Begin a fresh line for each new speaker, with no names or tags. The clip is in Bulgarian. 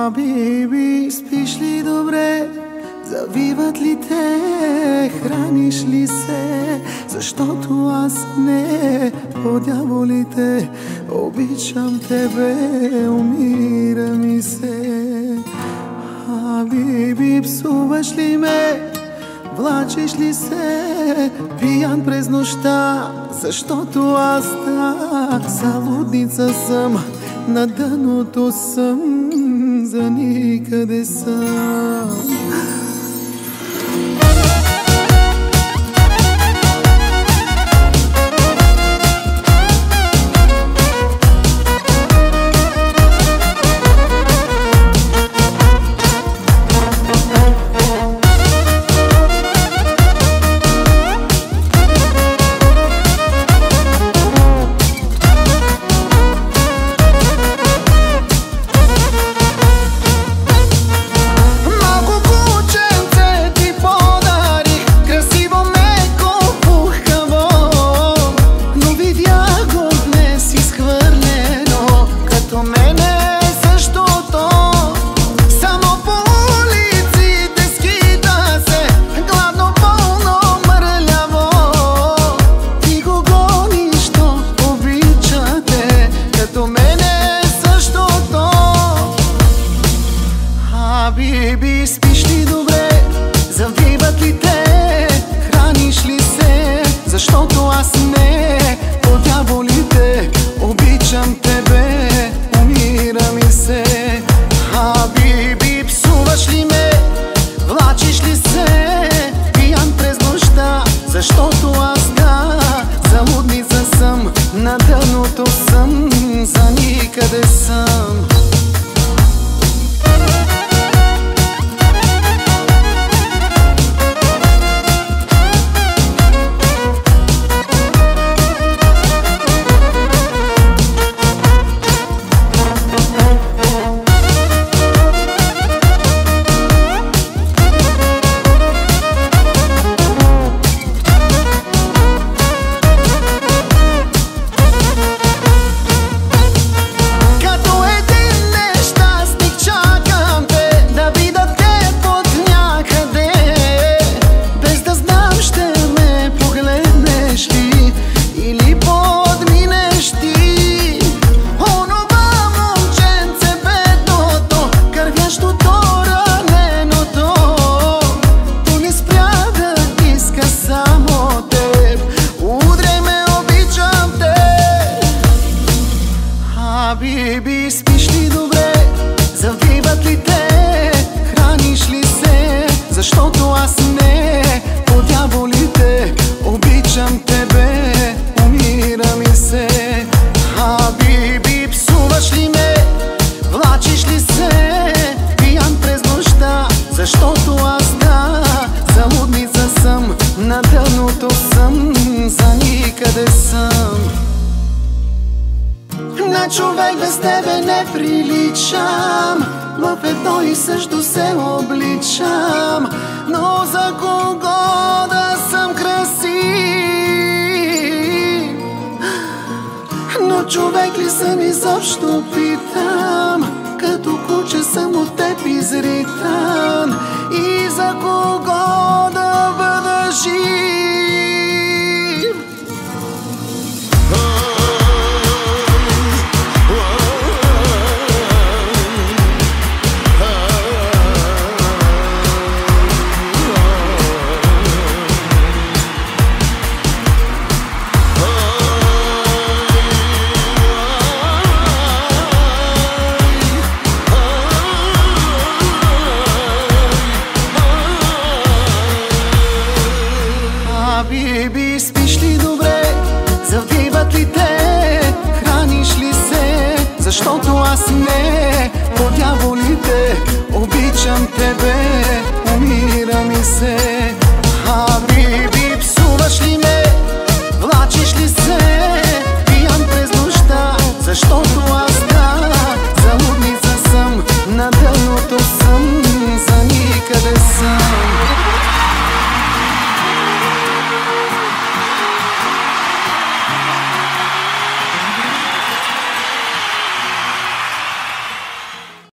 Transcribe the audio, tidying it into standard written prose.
Хабиби, спиш ли добре? Завиват ли те? Храниш ли се? Защото аз не, по дяволите, обичам тебе, умира ми се. Хабиби, псуваш ли ме? Влачиш ли се пиян през нощта? Защото аз залудница съм, на дъното съм, за никъде съм. Хабиби, спиш ли добре? Завиват ли те? Храниш ли се? Защото аз не, по дяволите, обичам тебе, умира ми се. Хабиби, псуваш ли ме? Влачиш ли се пиян през нощта? Защото аз залудница съм, на дъното съм, за никъде съм. Хабиби, спиш ли добре? Завиват ли те? Храниш ли се? Защото аз не, по дяволите, обичам тебе, умира ми се. Хабиби, псуваш ли ме? Влачиш ли се пиян през нощта? Защото аз залудница съм, на дъното съм, за никъде съм. На човек без тебе не приличам, в едно и също се обличам, но за кого да съм красив? Но човек ли съм изобщо, питам, като куче съм от теб изритан, и за кого да бъда жив? Хабиби, спиш ли добре? Завиват ли те? Храниш ли се? Защото аз не, по дяволите, обичам тебе, умира ми се. Хабиби, псуваш ли ме? Влачиш ли се пиян през нощта? Защото аз